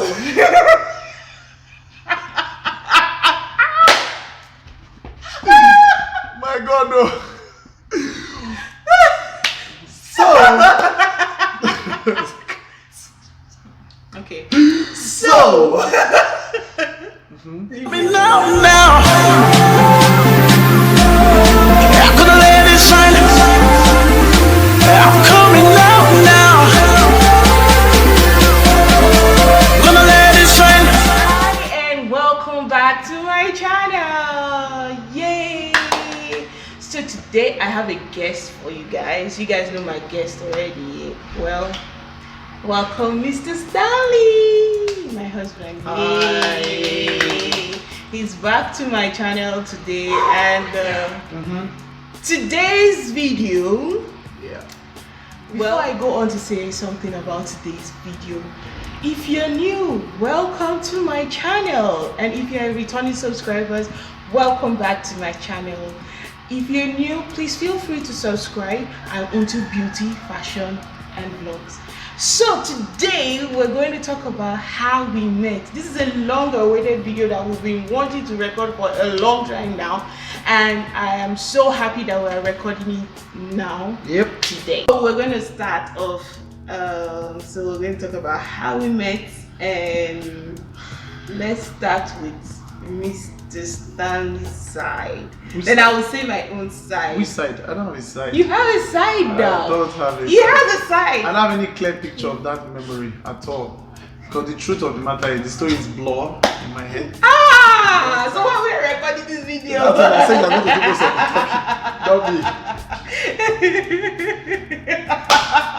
My God, no. Okay. So. Now, I'm gonna let it shine. I'm coming now. I'm gonna let it shine. Hi and welcome back to my channel. Yay! So today I have a guest for you guys. You guys know my guest already. Well, welcome Mr. Stanley, my husband. Hi. Yay. He's back to my channel today, and today's video. Yeah. Before I go on to say something about today's video, if you're new, welcome to my channel, and if you're a returning subscribers, welcome back to my channel. If you're new, please feel free to subscribe. I'm into beauty, fashion, and vlogs. So today we're going to talk about how we met. This is a long awaited video that we've been wanting to record for a long time now, and I am so happy that we're recording it now. Yep. Today. So we're going to start off, so we're going to talk about how we met, and let's start with Mr. Stanley's side. Then I will say my own side. Which side? I don't have a side. You have a side now. I don't have a You side. have a side. I don't have any clear picture of that memory at all. Because the truth of the matter is the story is blur in my head. So why we're recording this video? That's what I said. I'm going to do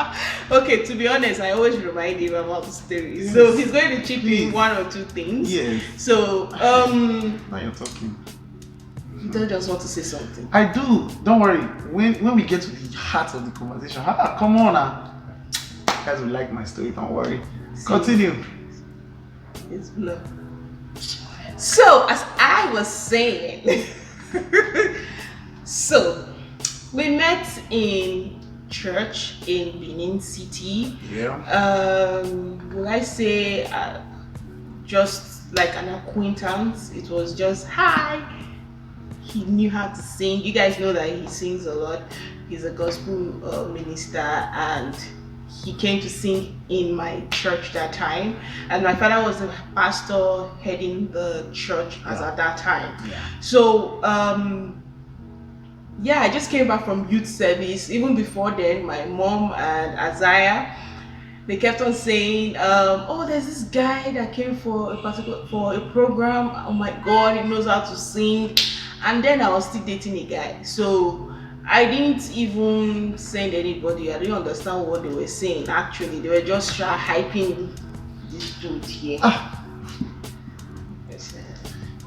something. Okay, to be honest, I always remind him about the story. Yes. So he's going to chip in one or two things. Yes. So now you're talking. You don't just want to say something. I do. Don't worry. When we get to the heart of the conversation, come on now. You guys will like my story. Don't worry. Continue. It's blur. So as I was saying, so we met in church in Benin City. Yeah. Will I say just like an acquaintance? It was just hi. He knew how to sing. You guys know that he sings a lot. He's a gospel minister, and he came to sing in my church that time. And my father was a pastor heading the church as at that time. Yeah. So yeah, I just came back from youth service. Even before then, my mom and Isaiah, they kept on saying, oh, there's this guy that came for a program. Oh my God, he knows how to sing. And then I was still dating a guy, so I didn't even send anybody. I didn't understand what they were saying. Actually, they were just hyping this dude here.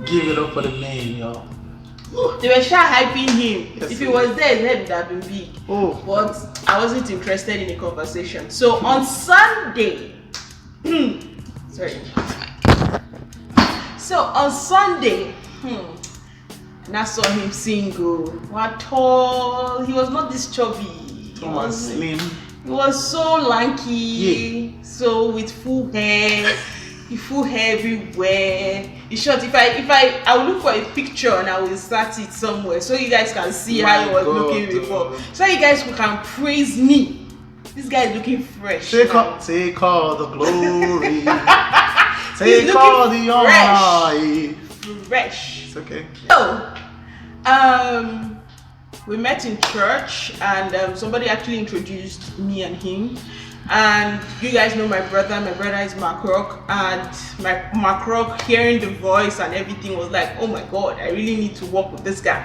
Give it up for the man, y'all. They were hyping him. Yes, if he was there, his head would have been big. Oh. But I wasn't interested in the conversation. So on Sunday, sorry. So on Sunday, and I saw him sing. What tall? He was not this chubby. He was slim. He was so lanky. Yeah. So with full hair. Full hair everywhere. In short, if I will look for a picture and I will insert it somewhere so you guys can see how he was looking before. So you guys can praise me. This guy is looking fresh. Take all the glory. Take all the honor. Fresh. It's okay. So, we met in church, and somebody actually introduced me and him. And you guys know my brother. My brother is Mark Rock, and Mark Rock, hearing the voice and everything, was like, oh my God, I really need to work with this guy.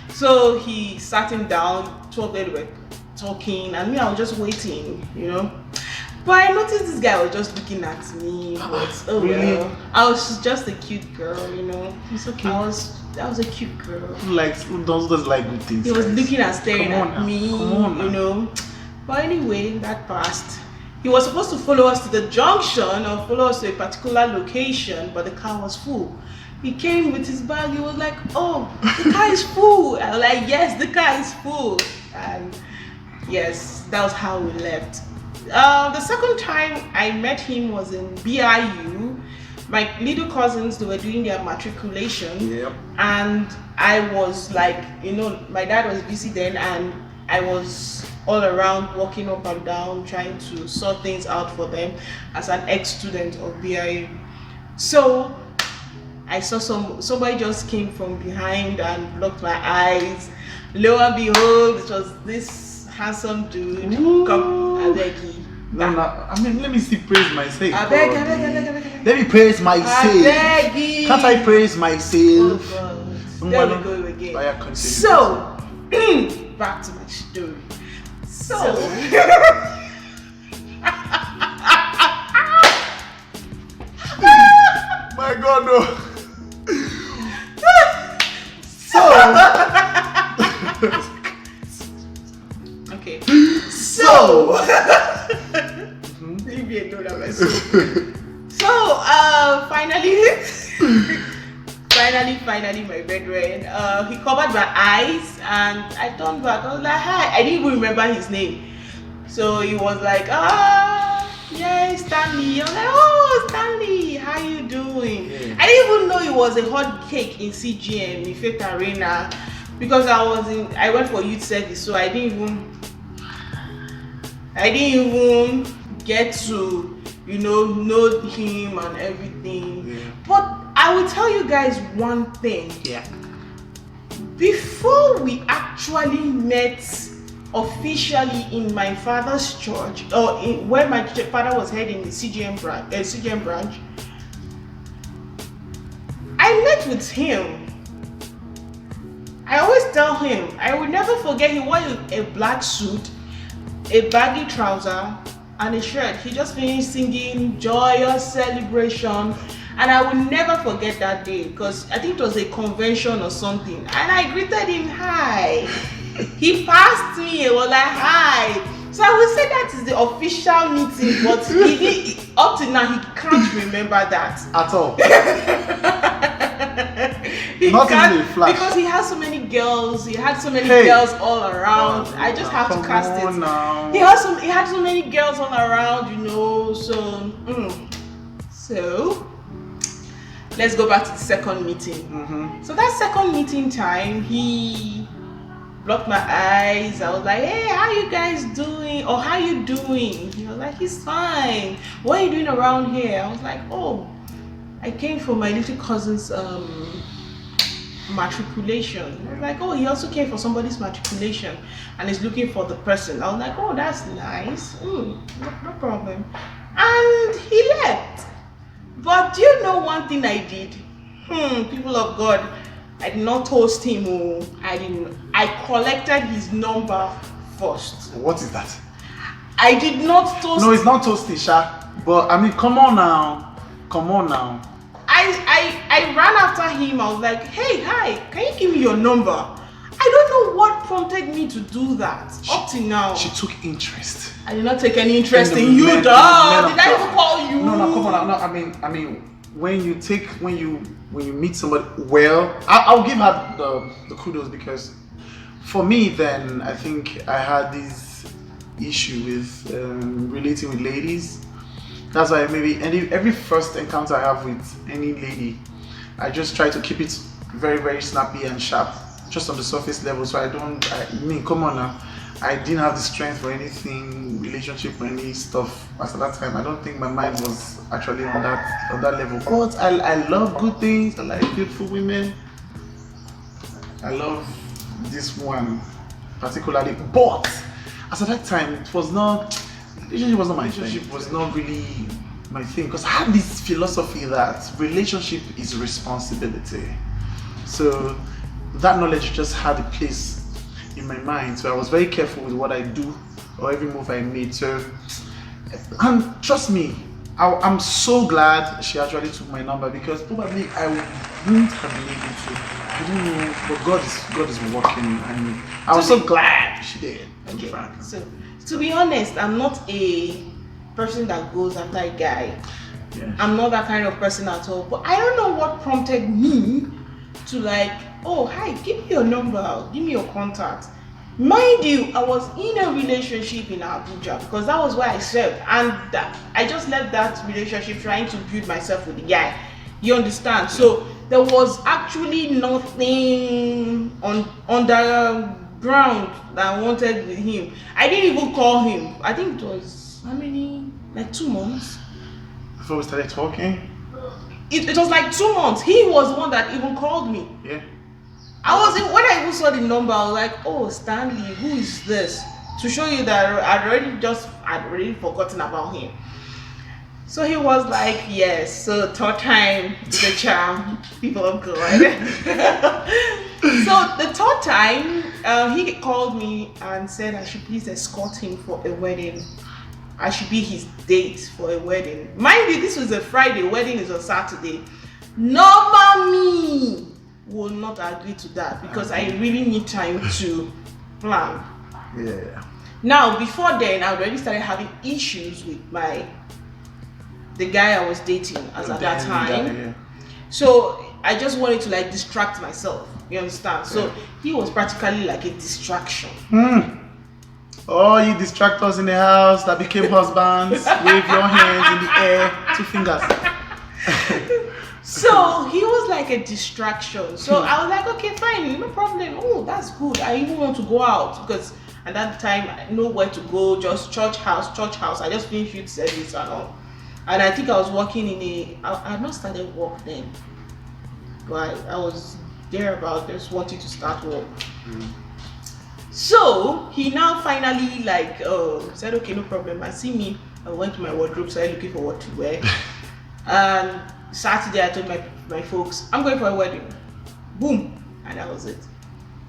So he sat him down, talked a little bit, talking, and me, I was just waiting, you know. But I noticed this guy was just looking at me. But, oh really? Well, I was just a cute girl, you know. It's okay. I was a cute girl. Who does like good things? He was looking and staring Come on at now. me, Come on you now. know. But anyway, that passed. He was supposed to follow us to the junction or follow us to a particular location, but the car was full. He came with his bag. He was like, oh, the car is full. I was like, yes, the car is full. And yes, that was how we left. The second time I met him was in BIU. My little cousins, they were doing their matriculation. Yep. And I was like, my dad was busy then, and I was all around walking up and down trying to sort things out for them as an ex-student of BIU. So I saw somebody just came from behind and blocked my eyes. Lo and behold, it was this handsome dude. Come, I beg you. No, I mean, let me see praise myself. I beg. Let me praise myself. I beg you. Can't I praise myself? Oh God. There we go again. Oh, yeah, continue. So, back to my story. So. My God, no. So. Okay. So. Leave me alone, I'm so. Finally, my brethren. He covered my eyes, and I turned back. I was like, "Hi." I didn't even remember his name. So he was like, yeah, Stanley. I was like, "Oh, Stanley, how you doing?" Yeah. I didn't even know it was a hot cake in CGM, in Faith Arena, because I went for youth service, so I didn't even get to, know him and everything. Yeah. But I will tell you guys one thing. Yeah. Before we actually met officially in my father's church, or where my father was heading the CGM branch, I met with him. I always tell him, I will never forget, he wore a black suit, a baggy trouser, and a shirt. He just finished singing Joyous Celebration, and I will never forget that day, because I think it was a convention or something, and I greeted him, hi. He passed me, he was like, hi. So I would say that is the official meeting, but up to now he can't remember that At all. he Not can't, even a flash. because he has so many girls. He had so many girls all around. I just have to cast it. Now. He had so many girls all around, So let's go back to the second meeting. So that second meeting time, he blocked my eyes. I was like, "Hey, how you guys doing? Or how you doing?" He was like, "He's fine. What are you doing around here?" I was like, "Oh, I came for my little cousin's matriculation." I was like, "Oh, he also came for somebody's matriculation and is looking for the person." I was like, "Oh, that's nice. No problem." And he left. But do you know one thing I did? People of God, I did not toast him. I collected his number first. What is that? I did not toast. No, it's not toasty, Sha. But I mean, come on now. I ran after him. I was like, "Hey, hi, can you give me your number?" I don't know what prompted me to do that. Up to now, She took interest. I did not take any interest in the you, men- dog. men Did of I God. even call you? No, come on. No, I mean, when you meet somebody, well, I'll give her the kudos, because for me then, I think I had this issue with relating with ladies. That's why maybe every first encounter I have with any lady, I just try to keep it very, very snappy and sharp, just on the surface level. So come on now. I didn't have the strength for anything, relationship or any stuff at that time. I don't think my mind was actually on that level. But I love good things. I like beautiful women. I love this one particularly. But as at that time, relationship was not my thing. Relationship was not really my thing, because I had this philosophy that relationship is responsibility. So that knowledge just had a place in my mind, so I was very careful with what I do or every move I made. So, and trust me, I'm so glad she actually took my number, because probably I wouldn't have been able to. I don't know, but God is working, and I was so glad she did. Okay. So, to be honest, I'm not a person that goes after a guy. Yeah. I'm not that kind of person at all. But I don't know what prompted me to like, "Oh, hi, give me your number, give me your contact." Mind you, I was in a relationship in Abuja because that was where I served, and I just left that relationship trying to build myself with the guy. You understand? So there was actually nothing on the ground that I wanted with him. I didn't even call him. I think it was how many? Like 2 months. Before we started talking. It was like 2 months. He was the one that even called me. Yeah. When I even saw the number, I was like, oh, Stanley, who is this? To show you that I'd already forgotten about him. So he was like, yes, so third time is a charm, people of God. So the third time, he called me and said I should please escort him for a wedding. I should be his date for a wedding. Mind you, this was a Friday, wedding is on Saturday. Normal me will not agree to that because I really need time to plan. Yeah. Now, before then, I already started having issues with the guy I was dating at that time. Yeah. So I just wanted to like distract myself. You understand? So he was practically like a distraction. Oh, you distractors in the house that became husbands, wave your hands in the air, 2 fingers. So he was like a distraction. So I was like, okay, fine, no problem. Oh, that's good. I even want to go out because at that time I know where to go, just church house. I just finished youth service and all. And I think I was working I had not started work then. But I was there about just wanting to start work. So he now finally like said, okay, no problem. I see me. I went to my wardrobe, started looking for what to wear. And Saturday I told my folks, I'm going for a wedding. Boom. And that was it.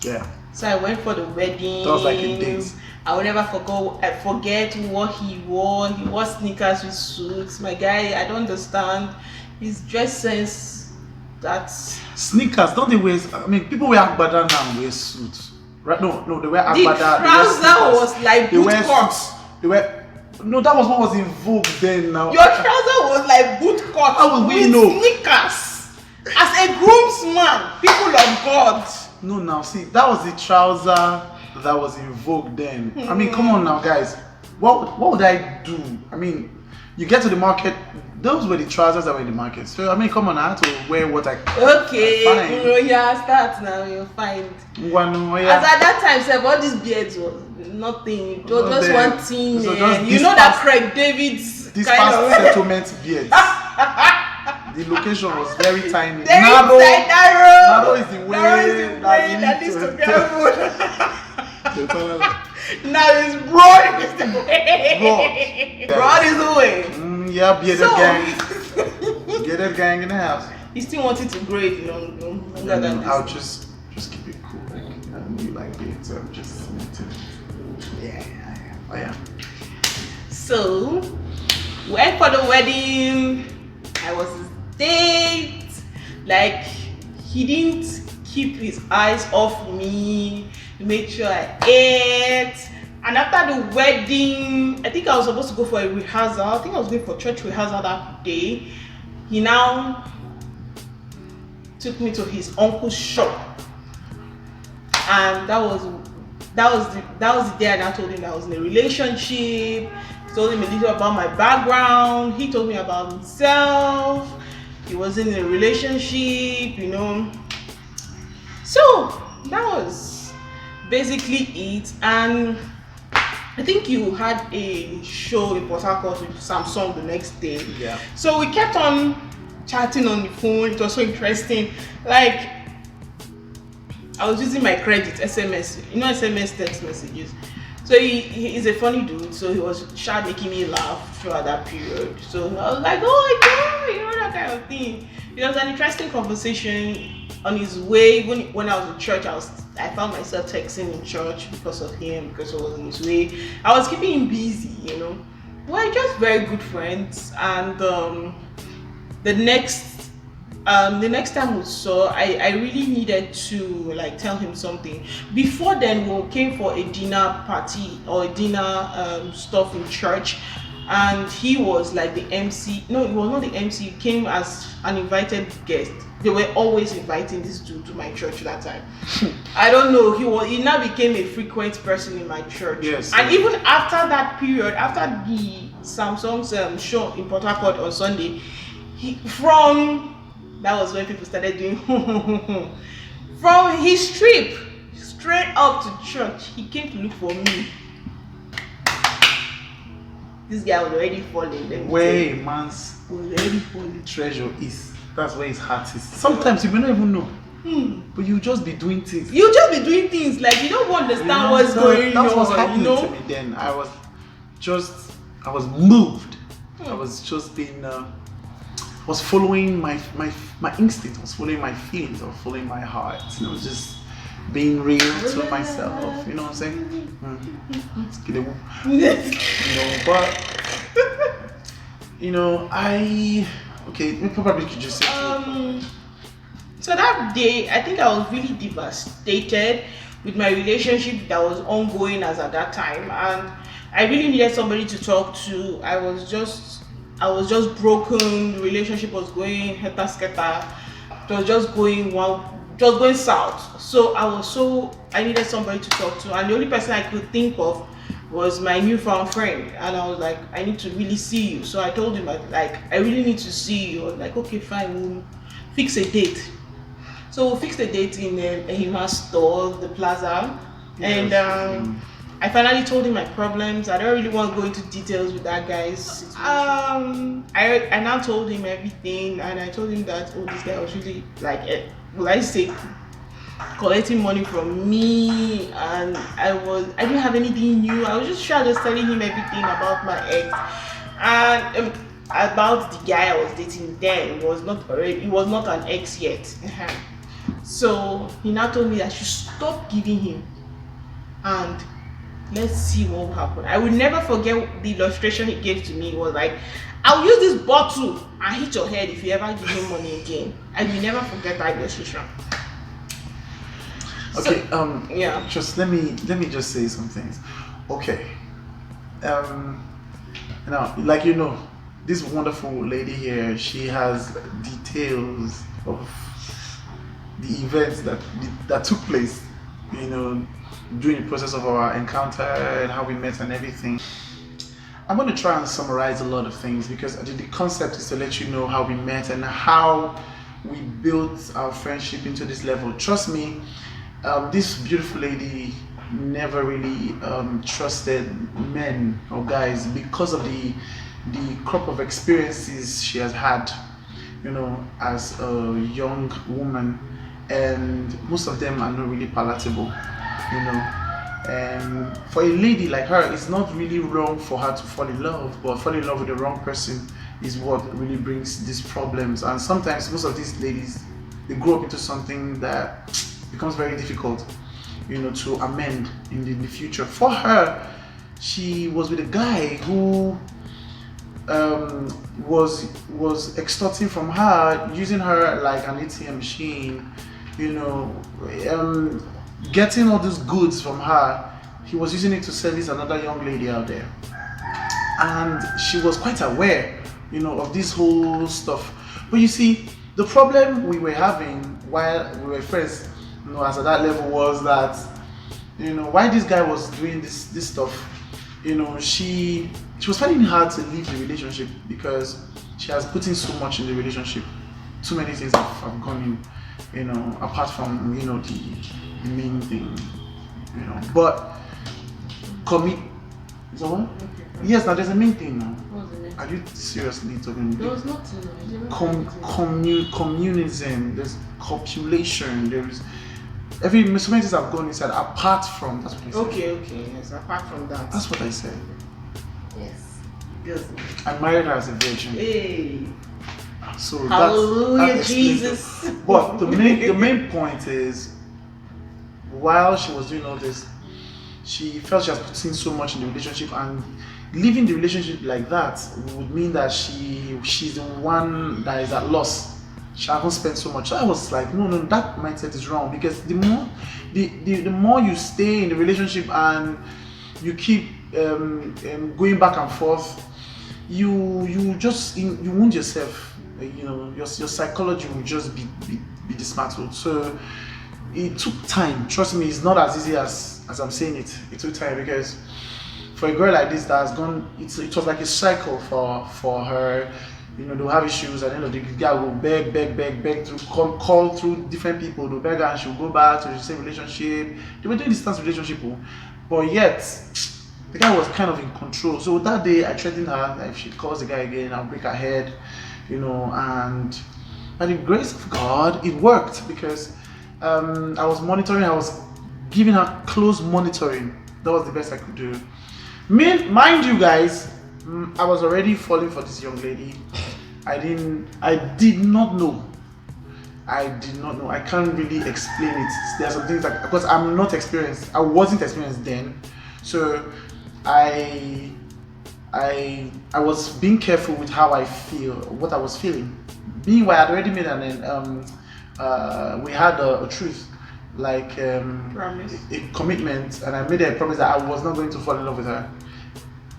Yeah. So I went for the wedding. That was like a date. I will never forget what he wore. He wore sneakers with suits. My guy, I don't understand his dress sense. That's Sneakers, don't they wear? I mean, people wear agbada now and wear suits. Right? No, they wear the agbada. trouser was like boot cut. They wear. No, that was what was in vogue then. Now Your trouser was like boot cut. How will we with know? Sneakers. As a groomsman, people of God. No, now see, that was the trouser that was in vogue then. I mean, come on now, guys. What would I do? I mean, you get to the market. Those were the trousers that were in the market. So I mean, come on, I had to wear what I. Okay, start now. You'll find. As at that time, sir, all these beards was nothing. It was just one thing. So you know that Craig David's this kind past of settlement beards. The location was very tiny. narrow is the way that needs to be avoided. Broad. Now it's broad is the way. Broad is the way. Yeah, bearded gang. Bearded gang in the house. He still wanted to grow it longer than this. I'll just keep it cool. Like, I don't really like beard, so I'm just yeah. Oh yeah. So went for the wedding. I was his date. Like he didn't keep his eyes off me. He made sure I ate. And after the wedding, I think I was supposed to go for a rehearsal. I think I was going for church rehearsal that day. He now took me to his uncle's shop, and that was the day I now told him that I was in a relationship. Told him a little about my background. He told me about himself. He was in a relationship, you know. So that was basically it. And I think you had a show in Port Harcourt with Samsung the next day. Yeah. So we kept on chatting on the phone. It was so interesting. Like I was using my credit SMS, you know, SMS text messages. So he's a funny dude, so he was making me laugh throughout that period. So I was like, oh my God, you know, that kind of thing. It was an interesting conversation. On his way, when I was in church, I found myself texting in church because of him, because I was on his way. I was keeping him busy, you know. We're just very good friends, and the next time we saw, I really needed to like tell him something. Before then, we came for a dinner party or a dinner stuff in church. and he was like the MC. No, he was not the MC. He came as an invited guest. They were always inviting this dude to my church that time. I don't know. He now became a frequent person in my church. Yes. And even after that period, after the Samsung's show in Port Harcourt on Sunday, that was when people started doing from his trip straight up to church, he came to look for me. This guy was already falling. Where a man's treasure is, that's where his heart is. Sometimes you may not even know, but you just be doing things. You just be doing things like you don't understand what's going on. That's what's happening to me then. I was moved. I was just being, was following my instinct. I was following my feelings. I was following my heart. I was just being real to myself. You know what I'm saying? We probably could just say. So that day, I think I was really devastated with my relationship that was ongoing as at that time, and I really needed somebody to talk to. I was just broken. The relationship was going heta-sketa. It was just going south. So I needed somebody to talk to, and the only person I could think of was my newfound friend. And I was like, I need to really see you. So I told him I really need to see you. I was like, okay, fine, we'll fix a date. So we fixed a date in a Hima store, the plaza, and I finally told him my problems. I don't really want to go into details with that guy's situation. I now told him everything, and I told him that this guy was really collecting money from me, and I didn't have anything new. I was just telling him everything about my ex and about the guy I was dating then. He was not an ex yet. So he now told me I should stop giving him, and let's see what will happen. I will never forget the illustration he gave to me. It was like, I'll use this bottle and hit your head if you ever give me money again. I will never forget that illustration. Okay, yeah. Just let me just say some things. Okay. Now, this wonderful lady here, she has details of the events that took place, during the process of our encounter and how we met and everything. I'm going to try and summarize a lot of things because the concept is to let you know how we met and how we built our friendship into this level. Trust me, this beautiful lady never really trusted men or guys because of the crop of experiences she has had, as a young woman, and most of them are not really palatable, and for a lady like her, it's not really wrong for her to fall in love, but falling in love with the wrong person is what really brings these problems. And sometimes most of these ladies, they grow up into something that becomes very difficult, to amend in the future. For her, she was with a guy who was extorting from her, using her like an ATM machine, getting all these goods from her. He was using it to service another young lady out there, and she was quite aware, of this whole stuff. But you see, the problem we were having while we were friends, as at that level, was that, why this guy was doing this stuff, she was finding it hard to leave the relationship because she has put in so much in the relationship. Too many things have gone in, apart from, the main thing, but is that what? Okay. Yes, now there's a main thing now. Are you seriously talking? There was nothing. Communism, there's copulation, there's so many things have gone inside apart from, that's what I said. Okay, yes, apart from that. That's what I said. Yes. I married her as a virgin. Hey. So hallelujah, Jesus. But the main point is, while she was doing all this, she felt she has put in so much in the relationship, and leaving the relationship like that would mean that she's the one that is at loss. She hasn't spent so much. So I was like, no, that mindset is wrong, because the more you stay in the relationship and you keep going back and forth, you wound yourself. You know, your psychology will just be dismantled. So it took time. Trust me, it's not as easy as I'm saying it. It took time because for a girl like this that has gone, it was like a cycle for her. You know, they'll have issues, and then the guy will beg through call through different people. They'll beg her, and she'll go back to the same relationship. They were doing distance relationship, but yet the guy was kind of in control. So that day, I threatened her that if she calls the guy again, I'll break her head. You know, and by the grace of God, it worked because I was monitoring. I was giving her close monitoring. That was the best I could do. Mind you, guys, I was already falling for this young lady. I did not know. I can't really explain it. There are some things like, because I'm not experienced. I wasn't experienced then. So I was being careful with how I feel, what I was feeling. Meanwhile, I had already made we had a truth, like Promise. a commitment, and I made a promise that I was not going to fall in love with her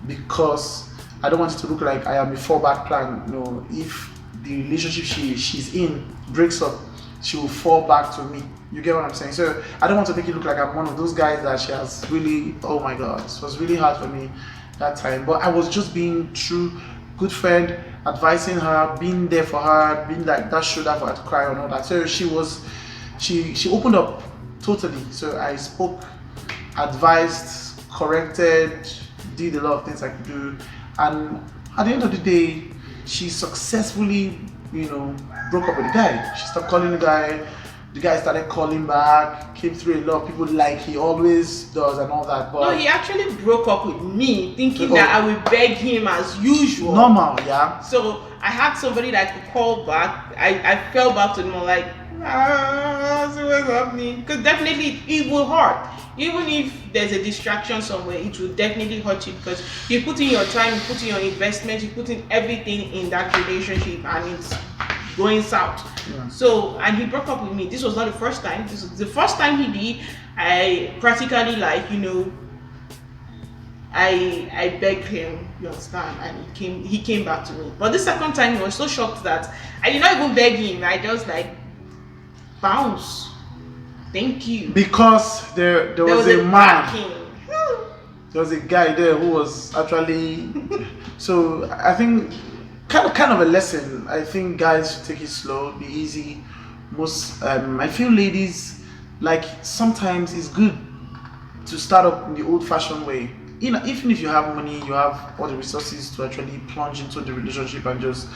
because I don't want it to look like I am a fallback plan. You know, if the relationship she's in breaks up, she will fall back to me. You get what I'm saying? So I don't want to make it look like I'm one of those guys that she has really. Oh my God, it was really hard for me that time. But I was just being true, good friend, advising her, being there for her, being like that shoulder for her to cry and all that. So she opened up totally. So I spoke, advised, corrected, did a lot of things I could do, and at the end of the day, she successfully, you know, broke up with the guy. She stopped calling the guy. The guy started calling back, came through a lot of people like he always does and all that. But no, he actually broke up with me, thinking that I will beg him as usual. Normal, yeah. So I had somebody that I could call back. I fell back to him like, see what's happening. Because definitely it will hurt. Even if there's a distraction somewhere, it will definitely hurt you because you put in your time, you put in your investment, you put in everything in that relationship, and it's going south. Yeah. So, and he broke up with me. This was not the first time. This was the first time he did. I practically, like, you know, I begged him, you understand, and he came back to me. But the second time he was so shocked that I did not even beg him. I just like bounce. Thank you. Because there was a man. backing. There was a guy there who was actually. So I think kind of a lesson. I think guys should take it slow, be easy. I feel ladies, like, sometimes it's good to start up in the old-fashioned way. You know, even if you have money, you have all the resources to actually plunge into the relationship and just,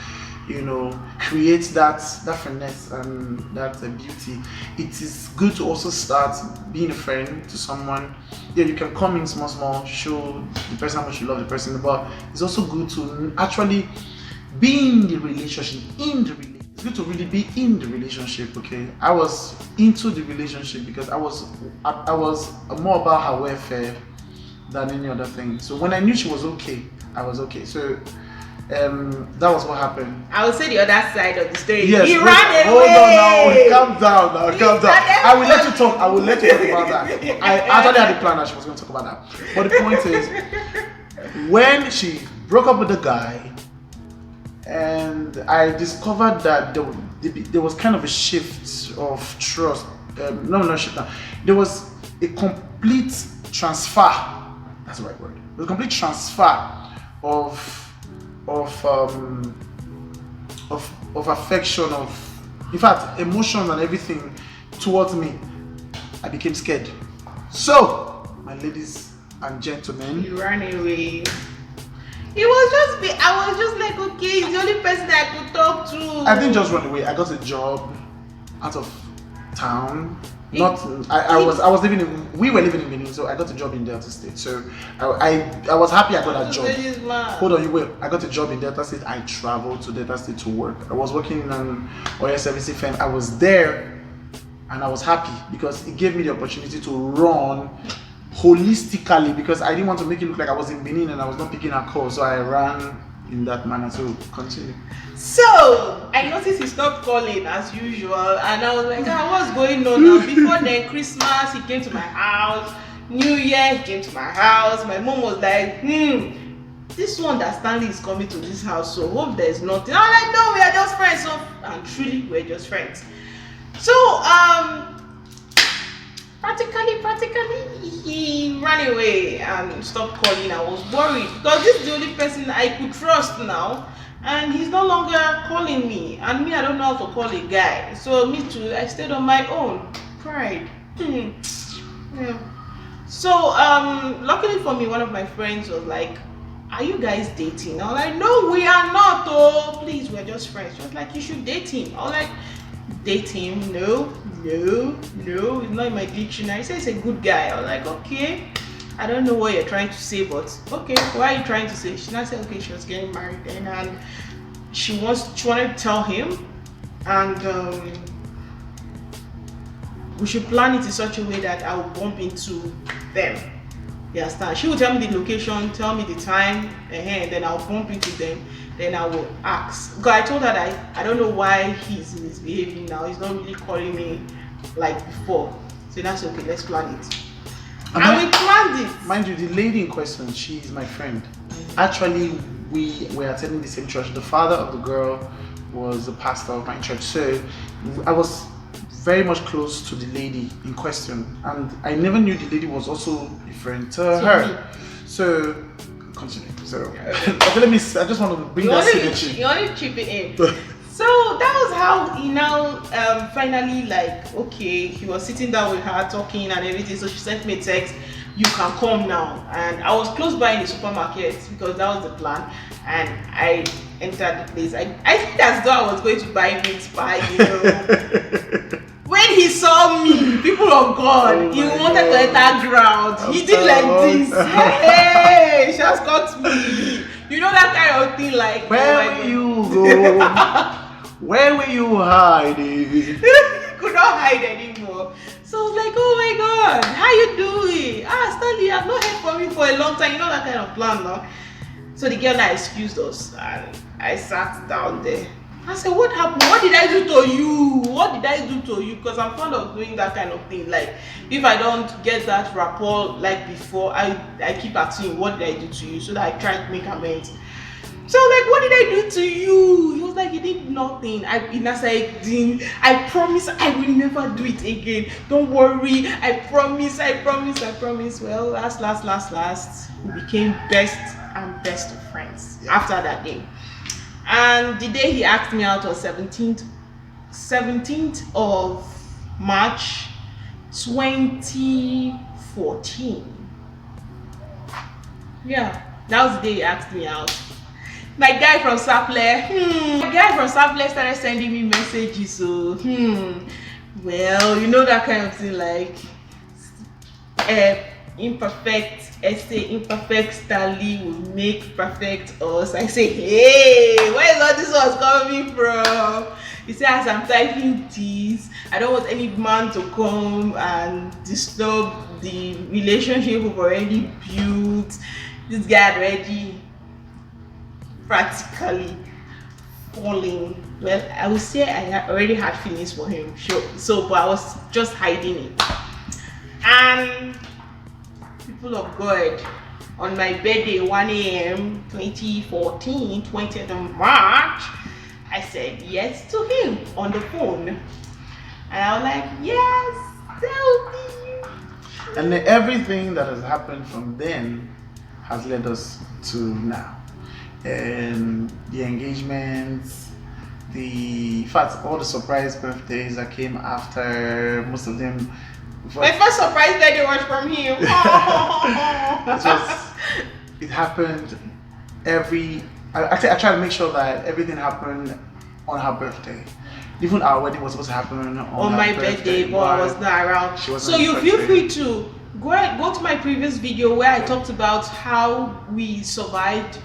you know, create that finesse and that beauty. It is good to also start being a friend to someone. Yeah, you can come in small, show the person how much you love the person, but it's also good to actually be in the relationship. It's good to really be in the relationship. Okay, I was into the relationship because I was more about her welfare than any other thing. So when I knew she was okay, I was okay. So that was what happened. I will say the other side of the story. Yes, He ran hold away. on now. Calm down. I will let you talk. I will let you talk about that. I actually had a plan that she was going to talk about that. But the point is, when she broke up with the guy, and I discovered that there was kind of a shift of trust. Not shift. There was a complete transfer. That's the right word. There was a complete transfer of affection, in fact, emotions and everything towards me. I became scared. So, my ladies and gentlemen, He ran away. It was just me. I was just like, okay, he's the only person that I could talk to. I didn't just run away. I got a job out of town. We were living in Benin, so I got a job in Delta State. So I was happy I got a job. Hold on, you wait. I got a job in Delta State. I traveled to Delta State to work. I was working in an oil servicing firm. I was there, and I was happy because it gave me the opportunity to run holistically, because I didn't want to make it look like I was in Benin and I was not picking a call. So I ran in that manner. So continue. So I noticed he stopped calling as usual, and I was like, what's going on now? Before then, Christmas, he came to my house. New Year, he came to my house. My mom was like, this one that Stanley is coming to this house, so hope there's nothing. I'm like, no, we are just friends. So, and truly, we're just friends. So, practically, he ran away and stopped calling. I was worried because this is the only person I could trust now, and he's no longer calling me. And me, I don't know how to call a guy. So, me too, I stayed on my own. Pride. Yeah. So, luckily for me, one of my friends was like, are you guys dating? I was like, no, we are not. Oh, please, we're just friends. She was like, you should date him. I was like, date him? No, it's not in my dictionary. He says he's a good guy. I was like, okay. I don't know what you're trying to say, but okay, what are you trying to say? She now said, okay, she was getting married then, and she wanted to tell him, and we should plan it in such a way that I will bump into them. You understand? She will tell me the location, tell me the time, and then I'll bump into them. Then I will ask. Because I told her that I don't know why he's misbehaving now. He's not really calling me like before. So that's okay. Let's plan it. And we planned it. Mind you, the lady in question, she's my friend. Actually, we were attending the same church. The father of the girl was the pastor of my church. So I was very much close to the lady in question, and I never knew the lady was also a friend to her. So continue. So okay, let me. I just want to bring that synergy. You only chip it in. So that was how he now finally, like, okay, he was sitting down with her talking and everything. So she sent me a text, you can come now. And I was close by in the supermarket because that was the plan. And I entered the place. I think as though I was going to buy meat pie, you know. When he saw me, people of God, he wanted to enter ground. He did like this. Hey, she has got me. You know that kind of thing, like, where will you go? Where were you hiding? Could not hide anymore. So I was like, oh my God, how you doing? Stanley, I've not heard from you for a long time. You know that kind of plan now. So the girl now excused us, and I sat down there. I said, what happened? What did I do to you? What did I do to you? Because I'm fond of doing that kind of thing. Like, if I don't get that rapport like before, I keep asking, what did I do to you? So that I try to make amends. So like, what did I do to you? He was like, you did nothing. I promise I will never do it again. Don't worry. I promise. Well, last, we became best of friends after that day. And the day he asked me out was 17th of March 2014. Yeah, that was the day he asked me out. My guy from Saple started sending me messages. So, well, you know that kind of thing, like, imperfect Stanley will make perfect us. I say, hey, where is all this was coming from? He said, as I'm typing this, I don't want any man to come and disturb the relationship we've already built. This guy already practically falling. Well, I would say I already had feelings for him, sure. So, but I was just hiding it. And people of God, on my birthday, 1 a.m. 2014, 20th of March, I said yes to him on the phone. And I was like, yes, tell me. And then everything that has happened from then has led us to now. And the engagements, in fact, all the surprise birthdays that came after, most of them. My first surprise birthday was from him. It happened I try to make sure that everything happened on her birthday. Even our wedding was supposed to happen on my birthday, but I was not around. So you feel free to go to my previous video where I talked about how we survived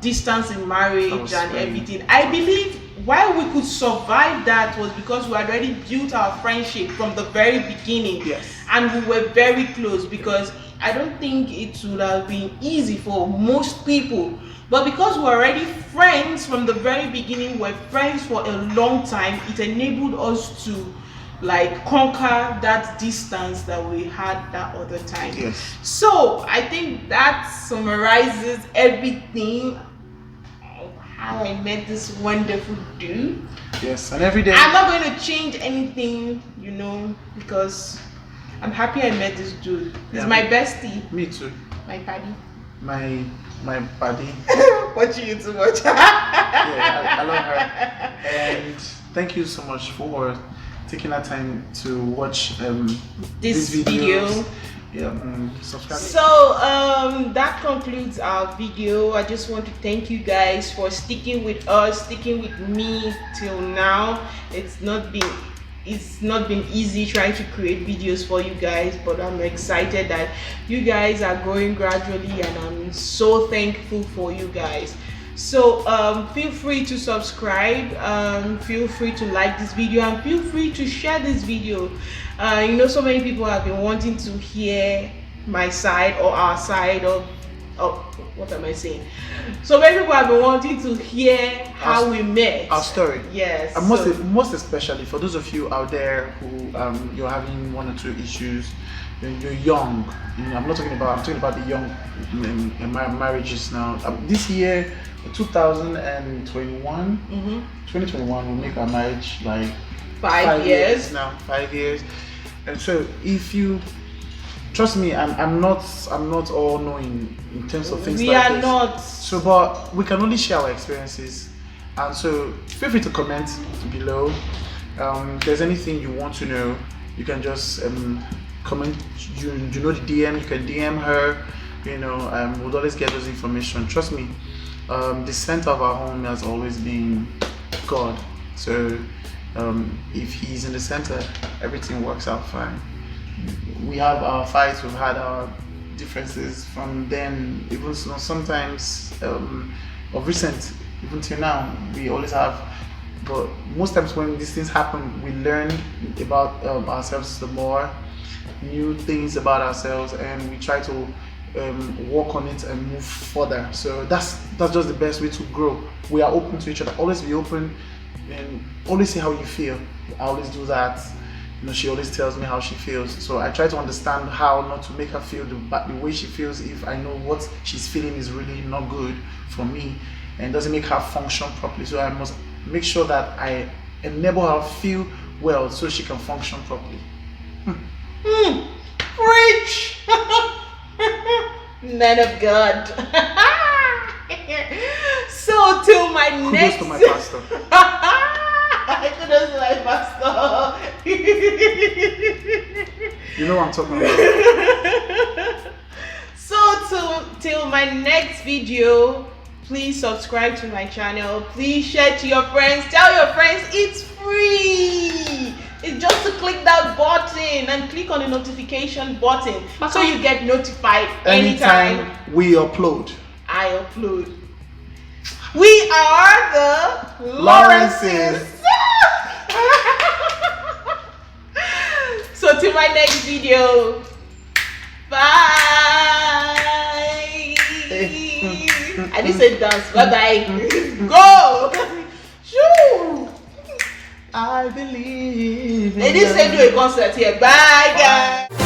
distance in marriage and everything. I believe why we could survive that was because we had already built our friendship from the very beginning. Yes. And we were very close, because I don't think it would have been easy for most people. But because we're already friends from the very beginning, we're friends for a long time, it enabled us to like conquer that distance that we had that other time. Yes. So I think that summarizes everything of how I met this wonderful dude. Yes, and every day. I'm not going to change anything, because I'm happy I met this dude. He's my bestie. Me too. My buddy. My buddy. Watching you too much. Yeah, I love her. And thank you so much for taking that time to watch this these video. videos. Yeah, subscribe. So that concludes our video. I just want to thank you guys for sticking with us, sticking with me till now. It's not been easy trying to create videos for you guys, but I'm excited that you guys are growing gradually, and I'm so thankful for you guys. So feel free to subscribe, feel free to like this video, and feel free to share this video. So many people have been wanting to hear my side or our side of what am I saying? So many people have been wanting to hear how we met. Our story. Yes. And most especially for those of you out there who you're having one or two issues, you're young. I'm talking about the young marriages now. This year, 2021, 2021 will make our marriage like 5 years now. 5 years. And so if you trust me, I'm not all knowing in terms of things we like are this. not. So, but we can only share our experiences, and so feel free to comment below. If there's anything you want to know, you can just comment. You know the DM. You can DM her. We'll always get those information. Trust me. The center of our home has always been God. So if He's in the center, everything works out fine. We have our fights, we've had our differences from then, even sometimes of recent, even till now, we always have. But most times when these things happen, we learn about ourselves the more, new things about ourselves, and we try to work on it and move further. So that's just the best way to grow. We are open to each other. Always be open and always say how you feel. I always do that. She always tells me how she feels. So I try to understand how not to make her feel the way she feels if I know what she's feeling is really not good for me and doesn't make her function properly. So I must make sure that I enable her feel well so she can function properly. Preach! Man of God. So till my next. Kudos to my pastor. Kudos to my pastor. You know what I'm talking about. So till my next video, please subscribe to my channel. Please share to your friends. Tell your friends it's free. It's just to click that button and click on the notification button so you get notified anytime we upload. I upload. We are the Lawrences. So till my next video. Bye. I didn't say dance. Bye bye. Go. Shoo. I believe. They didn't say do a concert here. Bye guys.